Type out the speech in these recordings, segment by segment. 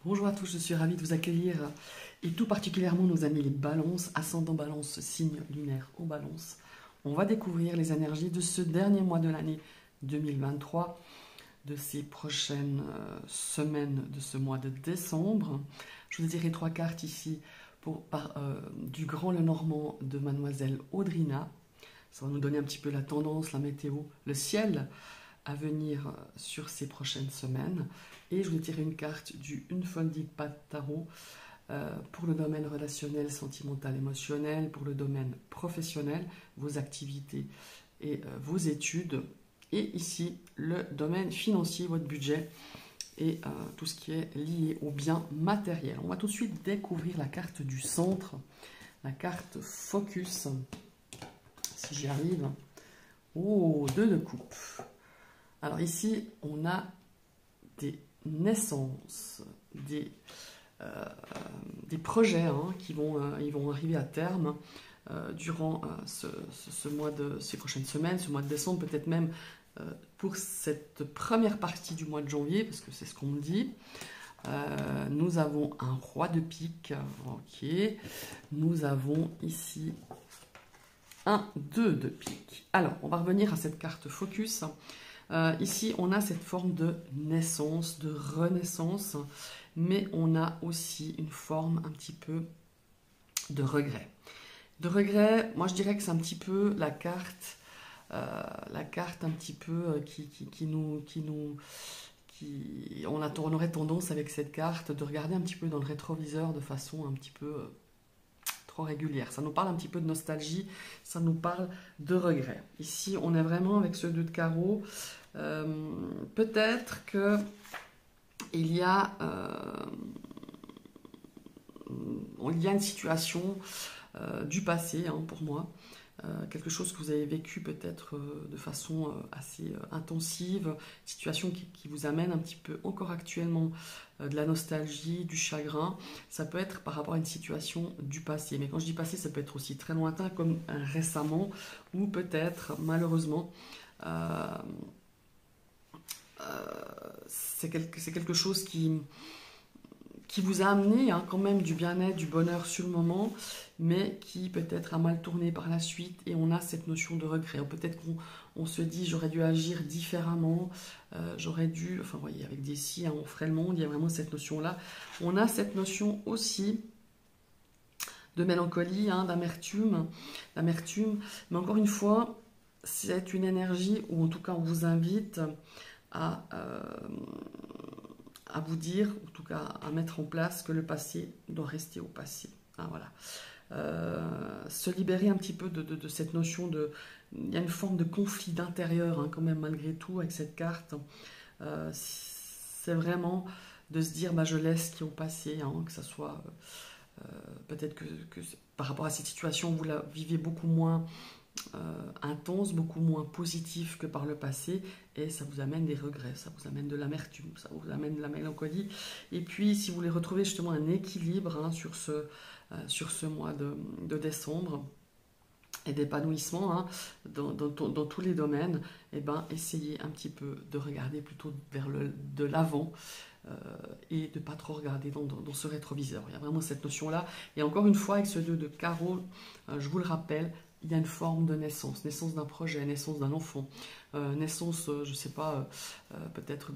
Bonjour à tous, je suis ravie de vous accueillir et tout particulièrement nos amis les balances, ascendant balance, signe lunaire aux balances. On va découvrir les énergies de ce dernier mois de l'année 2023, de ces prochaines semaines de ce mois de décembre. Je vous dirai 3 cartes ici du Grand Lenormand de Mademoiselle Audrina. Ça va nous donner un petit peu la tendance, la météo, le ciel à venir sur ces prochaines semaines. Et je vous tire une carte du Une Foldie Pas de Tarot pour le domaine relationnel, sentimental, émotionnel, pour le domaine professionnel, vos activités et vos études. Et ici, le domaine financier, votre budget et tout ce qui est lié aux biens matériels. On va tout de suite découvrir la carte du centre, la carte Focus, si j'y arrive. Oh, 2 de coupe. Alors ici, on a des naissances, des projets qui vont arriver à terme durant ces prochaines semaines, ce mois de décembre, peut-être même pour cette première partie du mois de janvier, parce que c'est ce qu'on me dit. Nous avons un roi de pique, ok. Nous avons ici un 2 de pique. Alors, on va revenir à cette carte Focus. Ici, on a cette forme de naissance, de renaissance, mais on a aussi une forme un petit peu de regret. De regret, moi je dirais que c'est un petit peu la carte un petit peu on aurait tendance avec cette carte de regarder un petit peu dans le rétroviseur de façon un petit peu trop régulière. Ça nous parle un petit peu de nostalgie, ça nous parle de regret. Ici, on est vraiment avec ce 2 de carreau. Peut-être que il y a une situation du passé pour moi, quelque chose que vous avez vécu peut-être de façon assez intensive, situation qui vous amène un petit peu encore actuellement de la nostalgie, du chagrin. Ça peut être par rapport à une situation du passé, mais quand je dis passé, ça peut être aussi très lointain comme récemment, ou peut-être malheureusement c'est quelque chose qui vous a amené quand même du bien-être, du bonheur sur le moment, mais qui peut-être a mal tourné par la suite, et on a cette notion de regret. Peut-être qu'on se dit j'aurais dû agir différemment, j'aurais dû, enfin vous voyez, avec des si, on ferait le monde, il y a vraiment cette notion-là. On a cette notion aussi de mélancolie, d'amertume, mais encore une fois, c'est une énergie où en tout cas on vous invite à vous dire, en tout cas à mettre en place que le passé doit rester au passé. Voilà. Se libérer un petit peu de cette notion de... Il y a une forme de conflit d'intérieur quand même malgré tout avec cette carte. C'est vraiment de se dire je laisse ce qui est au passé, que ça soit... peut-être que par rapport à cette situation, vous la vivez beaucoup moins intense, beaucoup moins positif que par le passé, et ça vous amène des regrets, ça vous amène de l'amertume, ça vous amène de la mélancolie. Et puis si vous voulez retrouver justement un équilibre sur ce mois de décembre et d'épanouissement dans tous les domaines, essayez un petit peu de regarder plutôt vers de l'avant, et de ne pas trop regarder dans ce rétroviseur. Il y a vraiment cette notion-là. Et encore une fois, avec ce 2 de carreau, je vous le rappelle, il y a une forme de naissance d'un projet, naissance d'un enfant, naissance, je ne sais pas, peut-être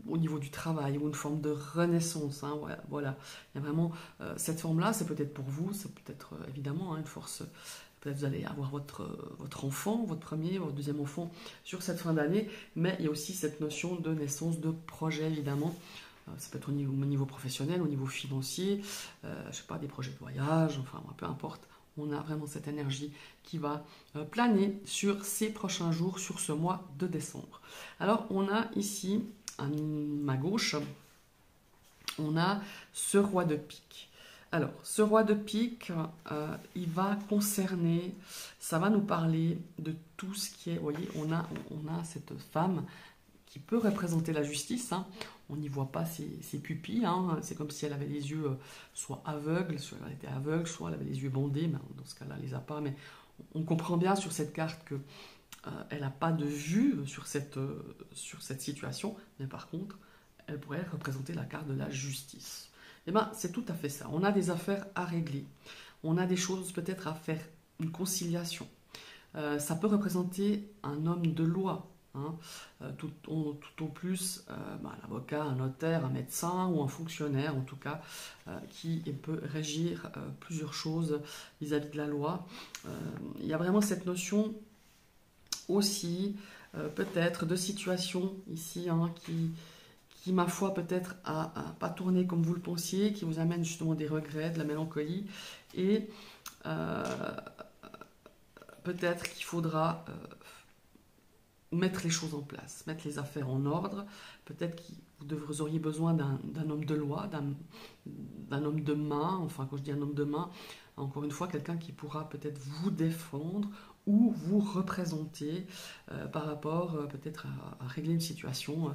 au niveau du travail, ou une forme de renaissance. Voilà. Il y a vraiment cette forme-là, c'est peut-être pour vous, c'est peut-être évidemment une force. Peut-être vous allez avoir votre enfant, votre premier, votre deuxième enfant sur cette fin d'année, mais il y a aussi cette notion de naissance de projet, évidemment. Ça peut être au niveau professionnel, au niveau financier, je ne sais pas, des projets de voyage, enfin, peu importe. On a vraiment cette énergie qui va planer sur ces prochains jours, sur ce mois de décembre. Alors, on a ici, à ma gauche, on a ce roi de pique. Alors, ce roi de pique, il va concerner, ça va nous parler de tout ce qui est, vous voyez, on a cette femme qui peut représenter la justice. On n'y voit pas ses pupilles. C'est comme si elle avait les yeux soit aveugles, soit elle était aveugle, soit elle avait les yeux bandés. Mais dans ce cas-là, elle les a pas. Mais on comprend bien sur cette carte que elle n'a pas de vue sur cette situation. Mais par contre, elle pourrait représenter la carte de la justice. Eh bien, c'est tout à fait ça. On a des affaires à régler. On a des choses peut-être à faire, une conciliation. Ça peut représenter un homme de loi, hein, tout au plus un avocat, un notaire, un médecin ou un fonctionnaire en tout cas, qui peut régir plusieurs choses vis-à-vis de la loi. Il y a vraiment cette notion aussi peut-être de situation ici hein, qui ma foi peut-être a pas tourné comme vous le pensiez, qui vous amène justement des regrets, de la mélancolie et peut-être qu'il faudra mettre les choses en place, mettre les affaires en ordre. Peut-être que vous auriez besoin d'un homme de loi, d'un homme de main. Enfin, quand je dis un homme de main, encore une fois, quelqu'un qui pourra peut-être vous défendre ou vous représenter par rapport peut-être à régler une situation,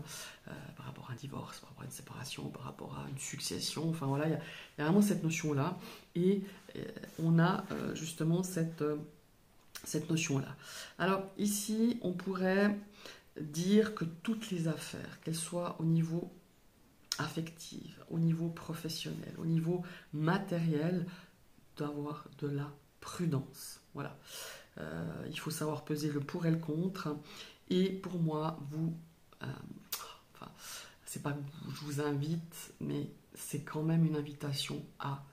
par rapport à un divorce, par rapport à une séparation, par rapport à une succession. Enfin voilà, il y a vraiment cette notion-là. Et on a justement cette notion-là. Alors ici, on pourrait dire que toutes les affaires, qu'elles soient au niveau affectif, au niveau professionnel, au niveau matériel, doivent avoir de la prudence. Voilà. Il faut savoir peser le pour et le contre. Et pour moi, c'est pas que je vous invite, mais c'est quand même une invitation à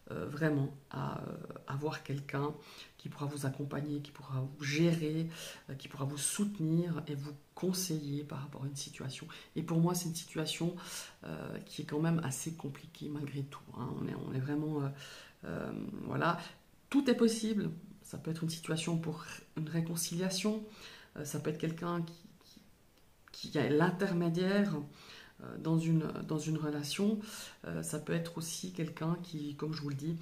vraiment à avoir quelqu'un qui pourra vous accompagner, qui pourra vous gérer, qui pourra vous soutenir et vous conseiller par rapport à une situation. Et pour moi, c'est une situation qui est quand même assez compliquée malgré tout. Hein. On est vraiment... voilà. Tout est possible. Ça peut être une situation pour une réconciliation. Ça peut être quelqu'un qui est l'intermédiaire dans une relation. Ça peut être aussi quelqu'un qui, comme je vous le dis,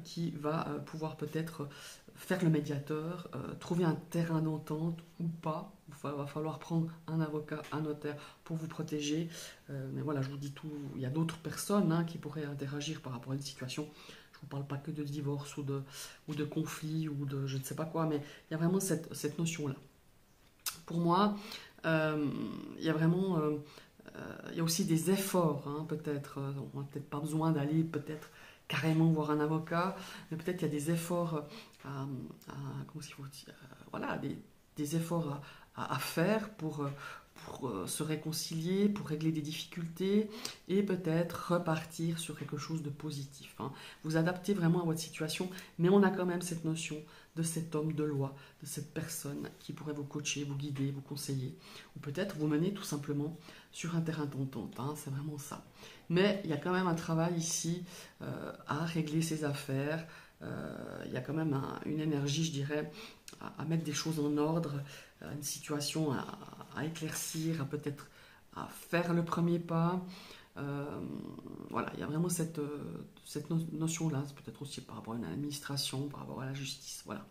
qui va pouvoir peut-être faire le médiateur, trouver un terrain d'entente ou pas. Il va falloir prendre un avocat, un notaire pour vous protéger. Mais voilà, je vous dis tout. Il y a d'autres personnes hein, qui pourraient interagir par rapport à une situation. Je ne vous parle pas que de divorce ou de conflit ou de je ne sais pas quoi, mais il y a vraiment cette notion-là. Pour moi, il y a vraiment... il y a aussi des efforts, hein, peut-être. On n'a peut-être pas besoin d'aller peut-être carrément voir un avocat, mais peut-être il y a des efforts comment il faut dire, voilà, des efforts à faire pour se réconcilier, pour régler des difficultés et peut-être repartir sur quelque chose de positif. Hein. Vous adaptez vraiment à votre situation, mais on a quand même cette notion de cet homme de loi, de cette personne qui pourrait vous coacher, vous guider, vous conseiller, ou peut-être vous mener tout simplement sur un terrain d'entente, hein, c'est vraiment ça. Mais il y a quand même un travail ici à régler ses affaires, il y a quand même une énergie, je dirais, à mettre des choses en ordre, une situation à éclaircir, peut-être à faire le premier pas. Voilà, il y a vraiment cette notion-là, c'est peut-être aussi par rapport à une administration, par rapport à la justice, voilà.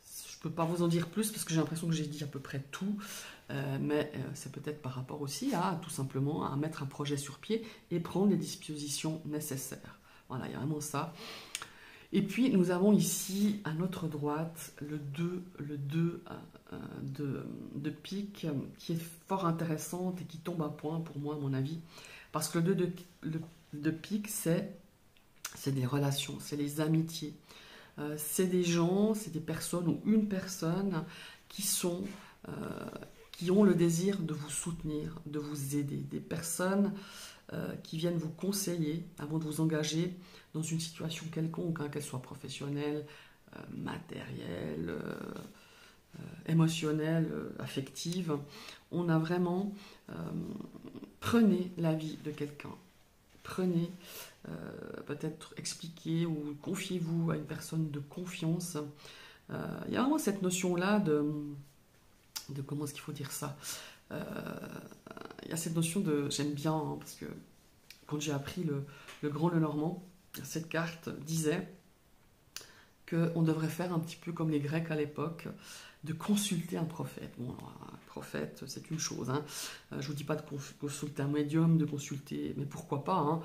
Je ne peux pas vous en dire plus parce que j'ai l'impression que j'ai dit à peu près tout, mais c'est peut-être par rapport aussi à tout simplement à mettre un projet sur pied et prendre les dispositions nécessaires. Voilà, il y a vraiment ça. Et puis nous avons ici à notre droite le 2 de pique qui est fort intéressante et qui tombe à point pour moi à mon avis. Parce que le 2 de pique c'est des relations, c'est les amitiés. C'est des gens, c'est des personnes ou une personne qui ont le désir de vous soutenir, de vous aider. Des personnes qui viennent vous conseiller avant de vous engager dans une situation quelconque, hein, qu'elle soit professionnelle, matérielle, émotionnelle, affective. On a vraiment... prenez l'avis de quelqu'un. Prenez, peut-être expliquez ou confiez-vous à une personne de confiance. Il y a vraiment cette notion-là de comment est-ce qu'il faut dire ça. Il y a cette notion de... J'aime bien, hein, parce que quand j'ai appris le Grand Lenormand, cette carte disait qu'on devrait faire un petit peu comme les Grecs à l'époque, de consulter un prophète. Bon, alors, un prophète, c'est une chose. Hein. Je ne vous dis pas de consulter un médium, de consulter, mais pourquoi pas, hein,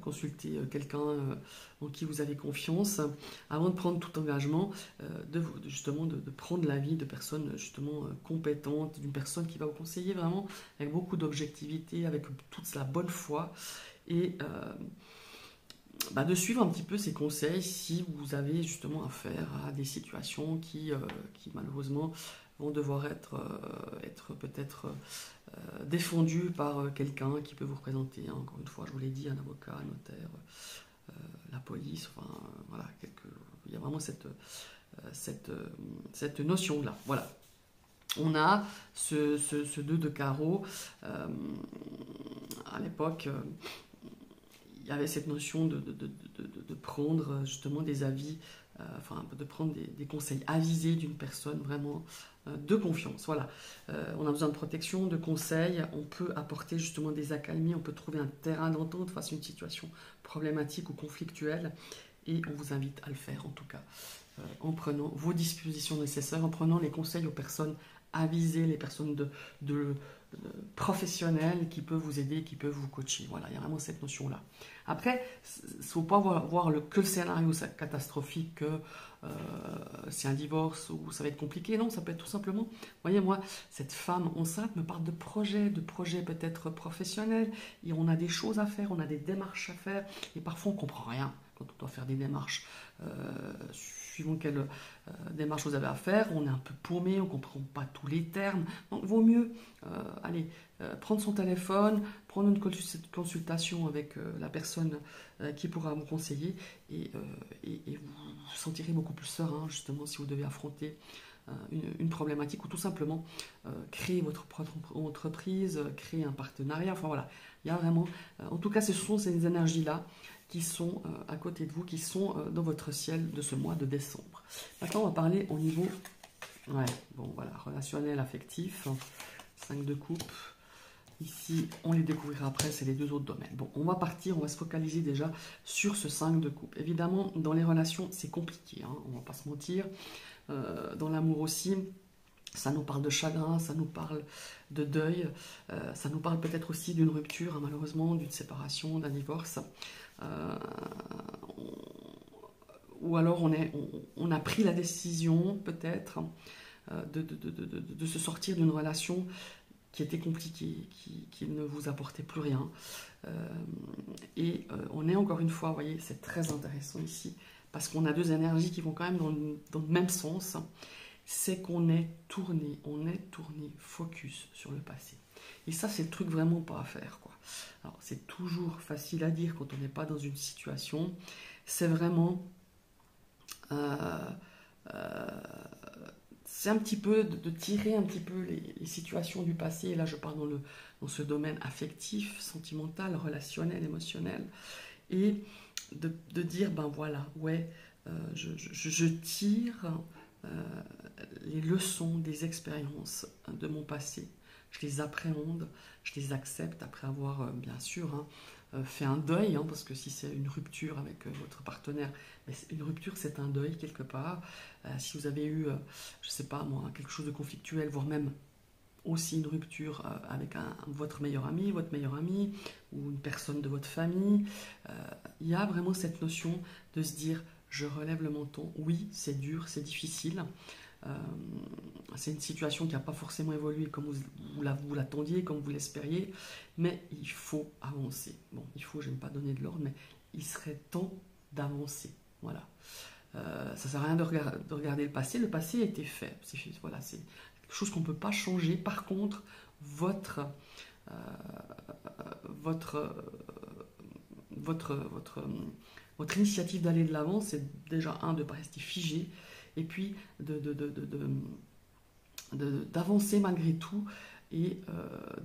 consulter quelqu'un en qui vous avez confiance, avant de prendre tout engagement, justement de prendre l'avis de personnes justement compétentes, d'une personne qui va vous conseiller vraiment avec beaucoup d'objectivité, avec toute la bonne foi, et de suivre un petit peu ces conseils si vous avez justement affaire à des situations qui malheureusement vont devoir être peut-être défendues par quelqu'un qui peut vous représenter. Hein. Encore une fois, je vous l'ai dit, un avocat, un notaire, la police, enfin voilà, il y a vraiment cette notion-là. Voilà. On a ce 2 de carreau. À l'époque, il y avait cette notion de prendre justement des avis, de prendre des conseils avisés d'une personne vraiment de confiance. Voilà. On a besoin de protection, de conseils, on peut apporter justement des accalmies, on peut trouver un terrain d'entente face à une situation problématique ou conflictuelle, et on vous invite à le faire en tout cas, en prenant vos dispositions nécessaires, en prenant les conseils aux personnes avisées, les personnes professionnels qui peuvent vous aider, qui peuvent vous coacher. Voilà, il y a vraiment cette notion-là. Après, il ne faut pas voir que le scénario catastrophique, que c'est un divorce ou ça va être compliqué. Non, ça peut être tout simplement, voyez, moi, cette femme enceinte me parle de projets peut-être professionnels, et on a des choses à faire, on a des démarches à faire, et parfois on ne comprend rien quand on doit faire des démarches. Suivant quelle démarche vous avez à faire, on est un peu paumé, on ne comprend pas tous les termes. Donc, il vaut mieux prendre son téléphone, prendre une consultation avec la personne qui pourra vous conseiller, et vous vous sentirez beaucoup plus serein, justement, si vous devez affronter une problématique, ou tout simplement créer votre propre entreprise, créer un partenariat. Enfin voilà, il y a vraiment, en tout cas, ce sont ces énergies-là qui sont à côté de vous, qui sont dans votre ciel de ce mois de décembre. Maintenant, on va parler au niveau relationnel, affectif, 5 de coupe. Ici, on les découvrira après, c'est les 2 autres domaines. Bon, on va se focaliser déjà sur ce 5 de coupe. Évidemment, dans les relations, c'est compliqué, hein, on ne va pas se mentir. Dans l'amour aussi, ça nous parle de chagrin, ça nous parle de deuil, ça nous parle peut-être aussi d'une rupture, hein, malheureusement, d'une séparation, d'un divorce. Ou alors on a pris la décision peut-être de se sortir d'une relation qui était compliquée, qui ne vous apportait plus rien. On est encore une fois, vous voyez, c'est très intéressant ici, parce qu'on a 2 énergies qui vont quand même dans le même sens. C'est qu'on est tourné focus sur le passé. Et ça, c'est le truc vraiment pas à faire, quoi. Alors, c'est toujours facile à dire quand on n'est pas dans une situation. C'est vraiment... c'est un petit peu de tirer un petit peu les situations du passé. Et là, je parle dans ce domaine affectif, sentimental, relationnel, émotionnel. Et de dire, ben voilà, ouais, je tire les leçons des expériences de mon passé. Je les appréhende, je les accepte après avoir, bien sûr, fait un deuil, hein, parce que si c'est une rupture avec votre partenaire, mais une rupture, c'est un deuil quelque part. Si vous avez eu, je ne sais pas moi, quelque chose de conflictuel, voire même aussi une rupture avec votre meilleur ami, ou une personne de votre famille, il y a vraiment cette notion de se dire, je relève le menton, oui, c'est dur, c'est difficile, c'est une situation qui n'a pas forcément évolué comme vous l'attendiez, comme vous l'espériez, mais il faut avancer. Bon, j'aime pas donner de l'ordre, mais il serait temps d'avancer. Voilà. Ça ne sert à rien de regarder le passé a été fait. Voilà, c'est quelque chose qu'on ne peut pas changer. Par contre, votre initiative d'aller de l'avant, c'est déjà de ne pas rester figé, et puis d'avancer malgré tout, et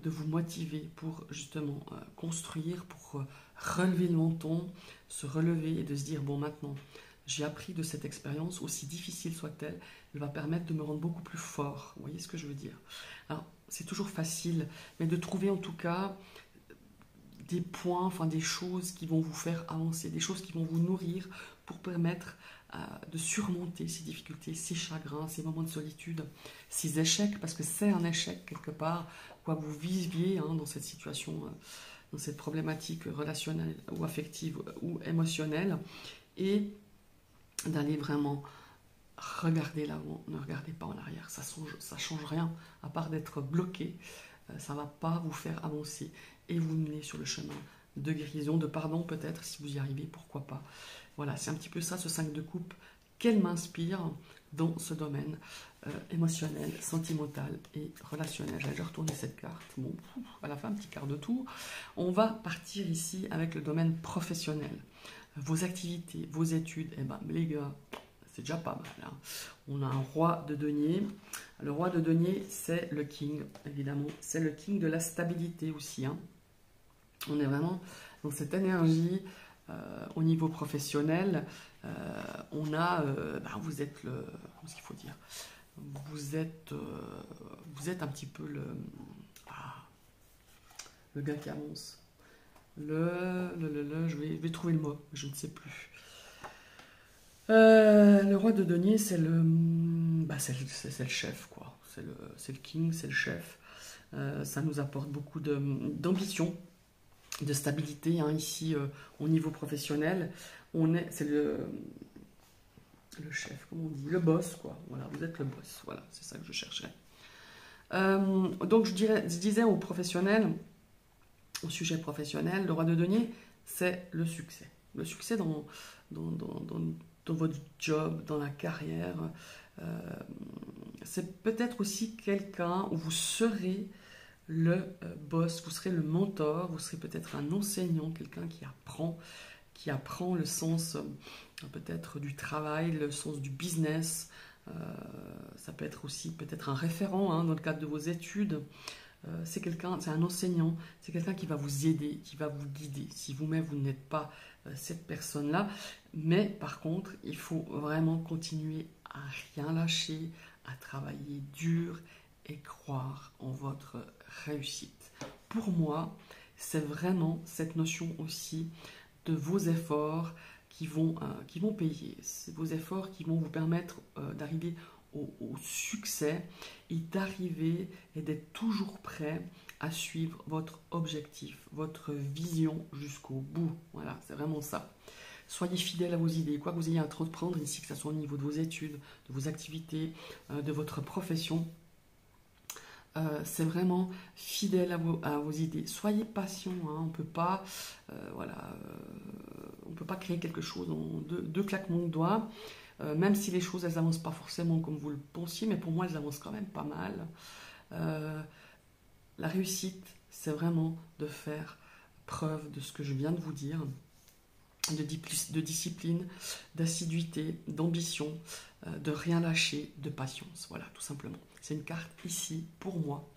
de vous motiver pour justement construire, pour relever le menton, se relever et de se dire, bon, maintenant, j'ai appris de cette expérience, aussi difficile soit-elle, elle va permettre de me rendre beaucoup plus fort. Vous voyez ce que je veux dire? Alors, c'est toujours facile, mais de trouver en tout cas des points, des choses qui vont vous faire avancer, des choses qui vont vous nourrir pour permettre de surmonter ces difficultés, ces chagrins, ces moments de solitude, ces échecs, parce que c'est un échec quelque part, quoi que vous viviez hein, dans cette situation, dans cette problématique relationnelle ou affective ou émotionnelle, et d'aller vraiment regarder l'avant, ne regardez pas en arrière, ça change rien, à part d'être bloqué, ça ne va pas vous faire avancer et vous mener sur le chemin de guérison, de pardon peut-être, si vous y arrivez, pourquoi pas. Voilà, c'est un petit peu ça, ce 5 de coupe, qu'elle m'inspire dans ce domaine émotionnel, sentimental et relationnel. J'allais déjà retourner cette carte, bon, à la fin, un petit quart de tour. On va partir ici avec le domaine professionnel. Vos activités, vos études, eh ben les gars, c'est déjà pas mal. Hein. On a un roi de denier. Le roi de denier, c'est le king, évidemment. C'est le king de la stabilité aussi. Hein. On est vraiment dans cette énergie au niveau professionnel. On a, vous êtes le, comment qu'il faut dire, vous êtes un petit peu le gars qui avance. Je vais trouver le mot, je ne sais plus. Le roi de denier, c'est le chef, quoi. C'est le king, c'est le chef. Ça nous apporte beaucoup d'ambition, de stabilité. Hein, ici, au niveau professionnel, c'est le chef, comment on dit, le boss, quoi. Voilà, vous êtes le boss. Voilà, c'est ça que je cherchais. Donc, je disais aux professionnels, au sujet professionnel, le roi de denier, c'est le succès. Le succès dans votre job, dans la carrière. C'est peut-être aussi quelqu'un où vous serez le boss, vous serez le mentor, vous serez peut-être un enseignant, quelqu'un qui apprend le sens peut-être du travail, le sens du business. Ça peut être aussi peut-être un référent hein, dans le cadre de vos études. C'est un enseignant, c'est quelqu'un qui va vous aider, qui va vous guider. Si vous-même, vous n'êtes pas cette personne-là, mais par contre, il faut vraiment continuer à rien lâcher, à travailler dur et croire en votre réussite. Pour moi, c'est vraiment cette notion aussi de vos efforts qui vont payer. C'est vos efforts qui vont vous permettre d'arriver au succès et d'arriver et d'être toujours prêt à suivre votre objectif, votre vision jusqu'au bout. Voilà, c'est vraiment ça. Soyez fidèle à vos idées, quoi que vous ayez à entreprendre ici, que ce soit au niveau de vos études, de vos activités, de votre profession. C'est vraiment fidèle à vos idées. Soyez patient, hein, on ne peut pas, on peut pas créer quelque chose en deux claquements de doigts. Même si les choses, elles avancent pas forcément comme vous le pensiez, mais pour moi, elles avancent quand même pas mal. La réussite, c'est vraiment de faire preuve de ce que je viens de vous dire, de discipline, d'assiduité, d'ambition, de rien lâcher, de patience. Voilà, tout simplement. C'est une carte ici, pour moi,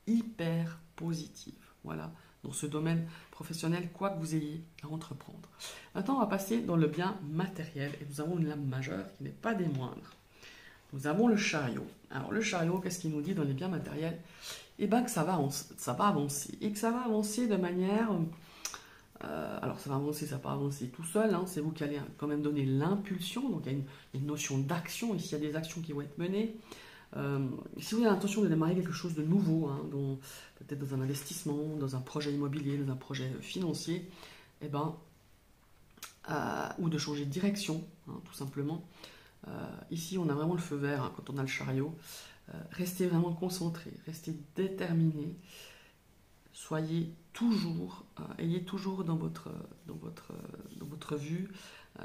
hyper positive. Voilà, dans ce domaine professionnel, quoi que vous ayez à entreprendre. Maintenant, on va passer dans le bien matériel et nous avons une lame majeure qui n'est pas des moindres. Nous avons le chariot. Alors, le chariot, qu'est-ce qu'il nous dit dans les biens matériels? Eh bien, que ça va avancer. Et que ça va avancer de manière... alors, ça va avancer, ça va pas avancer tout seul. Hein, c'est vous qui allez quand même donner l'impulsion. Donc, il y a une notion d'action. Ici, il y a des actions qui vont être menées. Si vous avez l'intention de démarrer quelque chose de nouveau, hein, peut-être dans un investissement, dans un projet immobilier, dans un projet financier, eh ben, ou de changer de direction, hein, tout simplement. Ici, on a vraiment le feu vert hein, quand on a le chariot. Restez vraiment concentré, restez déterminé. Soyez toujours, ayez toujours dans votre vue,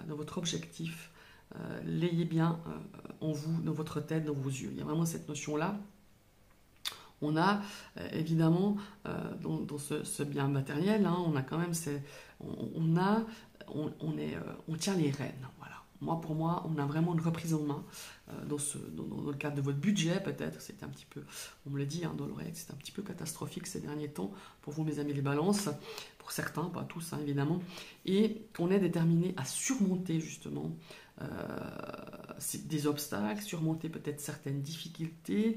dans votre objectif, l'ayez bien en vous, dans votre tête, dans vos yeux. Il y a vraiment cette notion-là. On a évidemment dans ce bien matériel, hein, on a quand même on tient les rênes. Voilà. Pour moi, on a vraiment une reprise en main dans le cadre de votre budget, peut-être. C'était un petit peu, on me l'a dit hein, dans l'oreille, c'était un petit peu catastrophique ces derniers temps pour vous, mes amis les balances, pour certains, pas tous hein, évidemment, et qu'on est déterminé à surmonter justement des obstacles, surmonter peut-être certaines difficultés.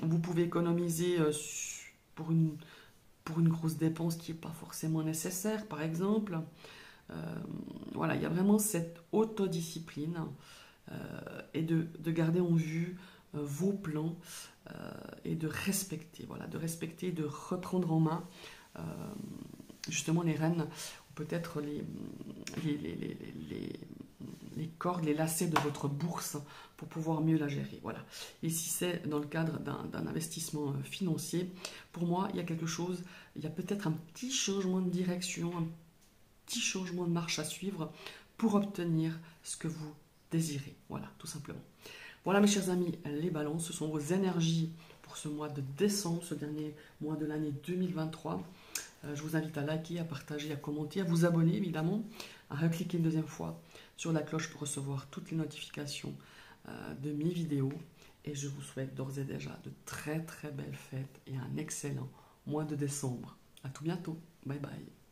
Vous pouvez économiser pour une grosse dépense qui n'est pas forcément nécessaire, par exemple. Voilà, il y a vraiment cette autodiscipline et de garder en vue vos plans et de respecter, voilà, de respecter, de reprendre en main euh, justement les rênes, ou peut-être les, les, les, les- les cordes, les lacets de votre bourse pour pouvoir mieux la gérer. Voilà. Et si c'est dans le cadre d'un investissement financier, pour moi, il y a quelque chose, il y a peut-être un petit changement de direction, un petit changement de marche à suivre pour obtenir ce que vous désirez. Voilà, tout simplement. Voilà mes chers amis, les balances, ce sont vos énergies pour ce mois de décembre, ce dernier mois de l'année 2023. Je vous invite à liker, à partager, à commenter, à vous abonner évidemment, à recliquer une deuxième fois sur la cloche pour recevoir toutes les notifications de mes vidéos. Et je vous souhaite d'ores et déjà de très très belles fêtes et un excellent mois de décembre. À tout bientôt. Bye bye.